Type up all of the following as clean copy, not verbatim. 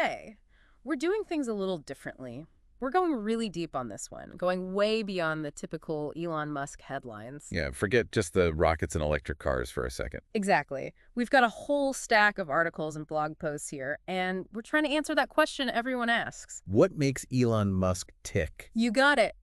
Today, we're doing things a little differently. We're going really deep on this one, going way beyond the typical Elon Musk headlines. Yeah, forget just the rockets and electric cars for a second. Exactly. We've got a whole stack of articles and blog posts here, and we're trying to answer that question everyone asks. What makes Elon Musk tick? You got it.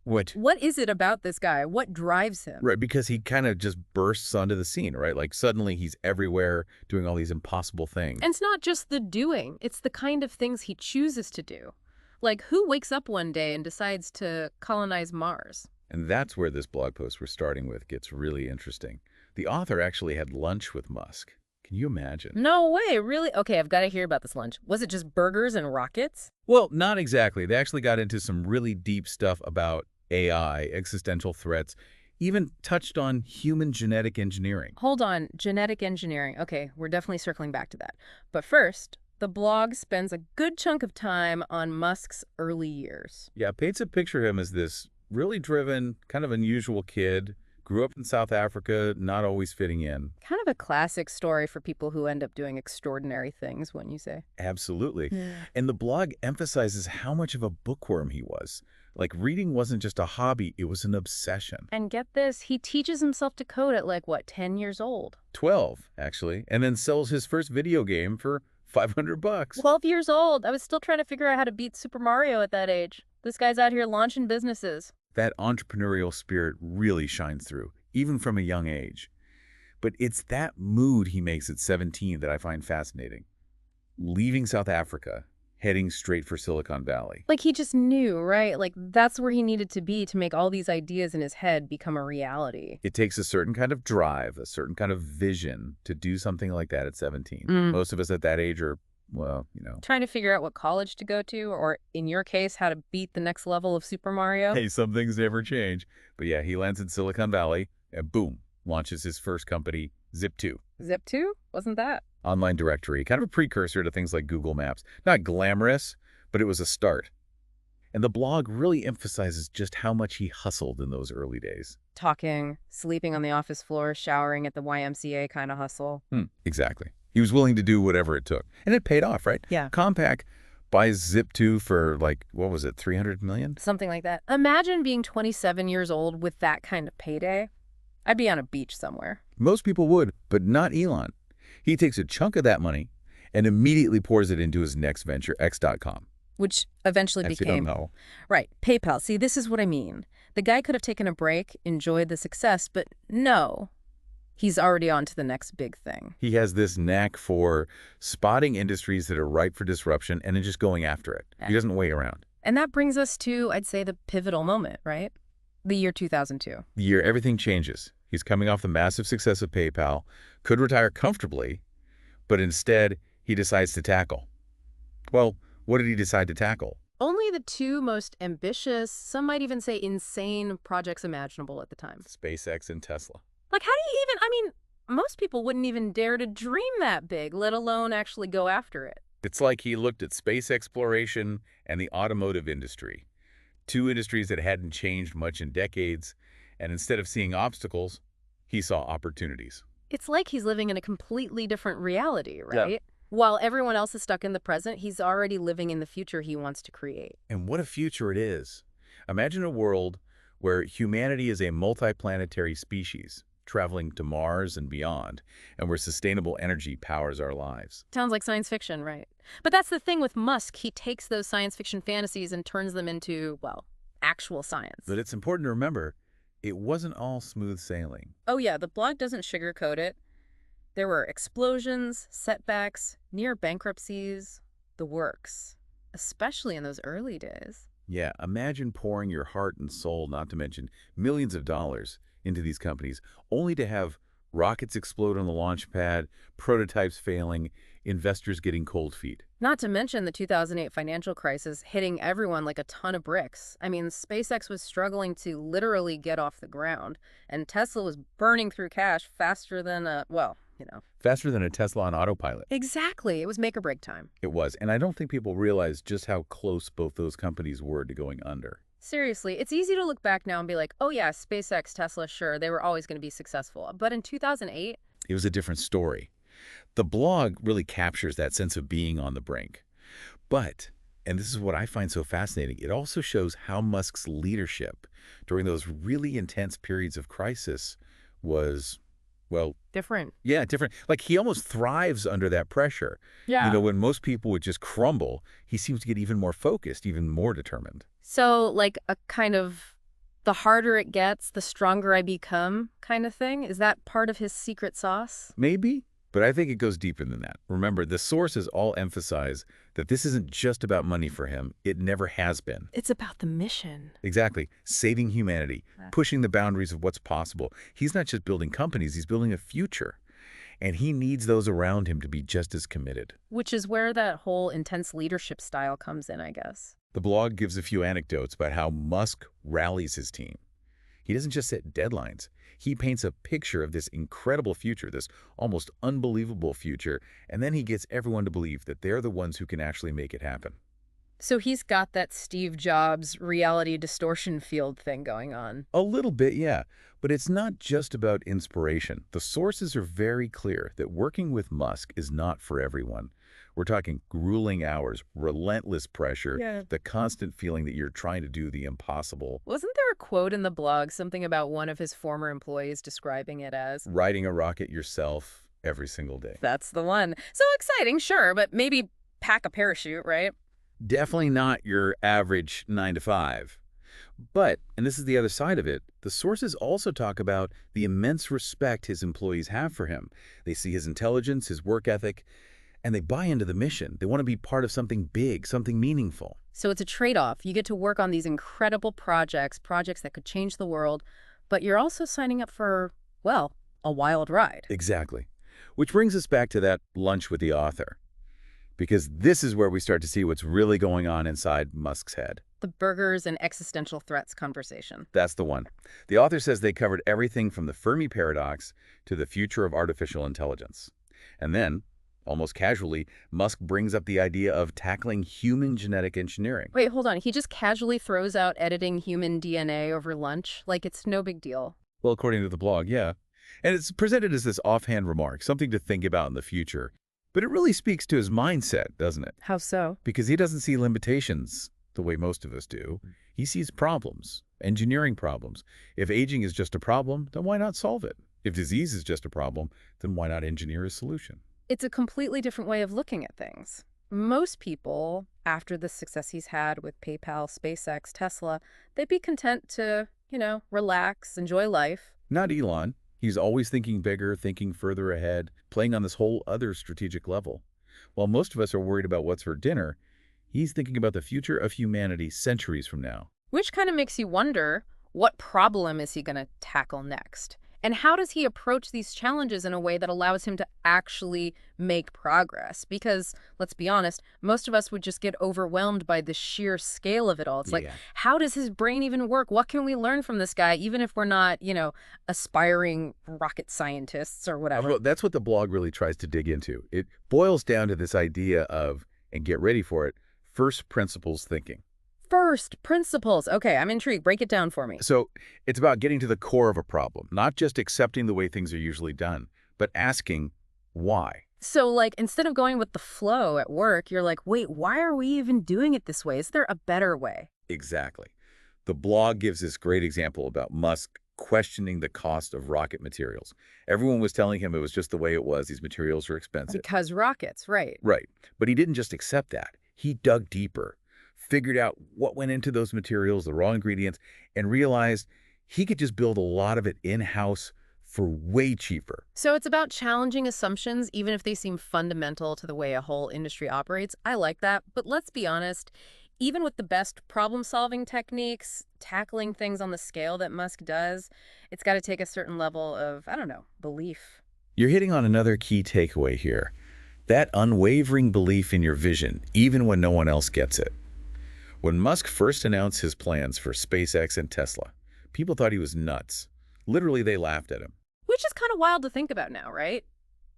What? What is it about this guy? What drives him? Right, because he kind of just bursts onto the scene, right? Like suddenly he's everywhere doing all these impossible things. And it's not just the doing, it's the kind of things he chooses to do. Like, who wakes up one day and decides to colonize Mars? And that's where this blog post we're starting with gets really interesting. The author actually had lunch with Musk. Can you imagine? No way, really? Okay, I've got to hear about this lunch. Was it just burgers and rockets? Well, not exactly. They actually got into some really deep stuff about AI, existential threats, even touched on human genetic engineering. Hold on, genetic engineering. Okay, we're definitely circling back to that. But first, the blog spends a good chunk of time on Musk's early years. Yeah, paints a picture of him as this really driven, kind of unusual kid, grew up in South Africa, not always fitting in. Kind of a classic story for people who end up doing extraordinary things, wouldn't you say? Absolutely. Yeah. And the blog emphasizes how much of a bookworm he was. Like, reading wasn't just a hobby, it was an obsession. And get this, he teaches himself to code at like, what, 10 years old? 12, actually, and then sells his first video game for $500. 12 years old. I was still trying to figure out how to beat Super Mario at that age. This guy's out here launching businesses. That entrepreneurial spirit really shines through, even from a young age. But it's that mood he makes at 17 that I find fascinating. Leaving South Africa, heading straight for Silicon Valley. Like he just knew, right? Like that's where he needed to be to make all these ideas in his head become a reality. It takes a certain kind of drive, a certain kind of vision to do something like that at 17. Mm. Most of us at that age are, well, Trying to figure out what college to go to, or in your case, how to beat the next level of Super Mario. Hey, some things never change. But yeah, he lands in Silicon Valley and boom, launches his first company, Zip2. Zip2? Wasn't that? Online directory, kind of a precursor to things like Google Maps. Not glamorous, but it was a start. And the blog really emphasizes just how much he hustled in those early days. Talking, sleeping on the office floor, showering at the YMCA kind of hustle. Exactly. He was willing to do whatever it took. And it paid off, right? Yeah. Compaq buys Zip2 for like, what was it, $300 million? Something like that. Imagine being 27 years old with that kind of payday. I'd be on a beach somewhere. Most people would, but not Elon. He takes a chunk of that money and immediately pours it into his next venture, X.com. Which eventually became... XML. Right, PayPal. See, this is what I mean. The guy could have taken a break, enjoyed the success, but no. He's already on to the next big thing. He has this knack for spotting industries that are ripe for disruption and then just going after it. He doesn't wait around. And that brings us to, I'd say, the pivotal moment, right? The year 2002. The year everything changes. He's coming off the massive success of PayPal, could retire comfortably, but instead he decides to tackle. Well, what did he decide to tackle? Only the two most ambitious, some might even say insane projects imaginable at the time. SpaceX and Tesla. Like, how do you even, I mean, most people wouldn't even dare to dream that big, let alone actually go after it. It's like he looked at space exploration and the automotive industry, two industries that hadn't changed much in decades, and instead of seeing obstacles, he saw opportunities. It's like he's living in a completely different reality, right? Yeah. While everyone else is stuck in the present, he's already living in the future he wants to create. And what a future it is. Imagine a world where humanity is a multiplanetary species, traveling to Mars and beyond, and where sustainable energy powers our lives. Sounds like science fiction, right? But that's the thing with Musk. He takes those science fiction fantasies and turns them into, well, actual science. But it's important to remember, it wasn't all smooth sailing. Oh yeah, the blog doesn't sugarcoat it. There were explosions, setbacks, near bankruptcies, the works, especially in those early days. Yeah, imagine pouring your heart and soul, not to mention millions of dollars, into these companies, only to have rockets explode on the launch pad, prototypes failing, investors getting cold feet. Not to mention the 2008 financial crisis hitting everyone like a ton of bricks. I mean, SpaceX was struggling to literally get off the ground, and Tesla was burning through cash faster than Faster than a Tesla on autopilot. Exactly. It was make or break time. It was, and I don't think people realize just how close both those companies were to going under. Seriously, it's easy to look back now and be like, oh yeah, SpaceX, Tesla, sure, they were always going to be successful. But in 2008, It was a different story. The blog really captures that sense of being on the brink. But, and this is what I find so fascinating, it also shows how Musk's leadership during those really intense periods of crisis was, well, Different. yeah, different. Like he almost thrives under that pressure. Yeah. When most people would just crumble, he seems to get even more focused, even more determined. So, like a kind of the harder it gets, the stronger I become kind of thing? Is that part of his secret sauce? Maybe, but I think it goes deeper than that. Remember, the sources all emphasize that this isn't just about money for him. It never has been. It's about the mission. Exactly. Saving humanity, Yeah. pushing the boundaries of what's possible. He's not just building companies, he's building a future. And he needs those around him to be just as committed. Which is where that whole intense leadership style comes in, I guess. The blog gives a few anecdotes about how Musk rallies his team. He doesn't just set deadlines. He paints a picture of this incredible future, this almost unbelievable future, and then he gets everyone to believe that they're the ones who can actually make it happen. So he's got that Steve Jobs reality distortion field thing going on. A little bit, yeah. But it's not just about inspiration. The sources are very clear that working with Musk is not for everyone. We're talking grueling hours, relentless pressure, Yeah. the constant feeling that you're trying to do the impossible, Wasn't there a quote in the blog, something about one of his former employees describing it as, riding a rocket yourself every single day. that's the one. So exciting, sure, but maybe pack a parachute, right? Definitely not your average 9 to 5. But, and this is the other side of it, the sources also talk about the immense respect his employees have for him. They see his intelligence, his work ethic, and they buy into the mission. They want to be part of something big, something meaningful. So it's a trade-off. You get to work on these incredible projects that could change the world, but you're also signing up for, well, a wild ride. Exactly. Which brings us back to that lunch with the author. Because this is where we start to see what's really going on inside Musk's head. The burgers and existential threats conversation. That's the one. The author says they covered everything from the Fermi paradox to the future of artificial intelligence. And then, almost casually, Musk brings up the idea of tackling human genetic engineering. Wait, hold on. He just casually throws out editing human DNA over lunch? Like it's no big deal. Well, according to the blog, yeah. And it's presented as this offhand remark, something to think about in the future. But it really speaks to his mindset, doesn't it? How so? Because he doesn't see limitations the way most of us do. He sees problems, engineering problems. If aging is just a problem, then why not solve it? If disease is just a problem, then why not engineer a solution? It's a completely different way of looking at things. Most people, after the success he's had with PayPal, SpaceX, Tesla, they'd be content to, relax, enjoy life. Not Elon. He's always thinking bigger, thinking further ahead, playing on this whole other strategic level. While most of us are worried about what's for dinner, he's thinking about the future of humanity centuries from now. Which kind of makes you wonder, what problem is he going to tackle next? And how does he approach these challenges in a way that allows him to actually make progress? Because, let's be honest, most of us would just get overwhelmed by the sheer scale of it all. It's like, Yeah. how does his brain even work? What can we learn from this guy, even if we're not, aspiring rocket scientists or whatever? Well, that's what the blog really tries to dig into. It boils down to this idea of, and get ready for it, first principles thinking. First, principles. Okay, I'm intrigued. Break it down for me. So it's about getting to the core of a problem, not just accepting the way things are usually done, but asking why. So, like, instead of going with the flow at work, you're like, wait, why are we even doing it this way? Is there a better way? Exactly. The blog gives this great example about Musk questioning the cost of rocket materials. Everyone was telling him it was just the way it was. These materials are expensive. Because rockets, right. Right. But he didn't just accept that. He dug deeper, figured out what went into those materials, the raw ingredients, and realized he could just build a lot of it in-house for way cheaper. So it's about challenging assumptions, even if they seem fundamental to the way a whole industry operates. I like that. But let's be honest, even with the best problem-solving techniques, tackling things on the scale that Musk does, it's got to take a certain level of, belief. You're hitting on another key takeaway here. That unwavering belief in your vision, even when no one else gets it. When Musk first announced his plans for SpaceX and Tesla, people thought he was nuts. Literally, they laughed at him. Which is kind of wild to think about now, right?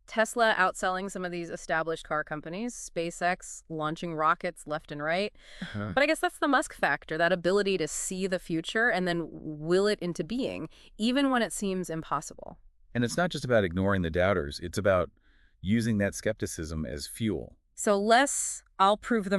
Tesla outselling some of these established car companies, SpaceX launching rockets left and right. But I guess that's the Musk factor, that ability to see the future and then will it into being, even when it seems impossible. And it's not just about ignoring the doubters. It's about using that skepticism as fuel. So less, I'll prove them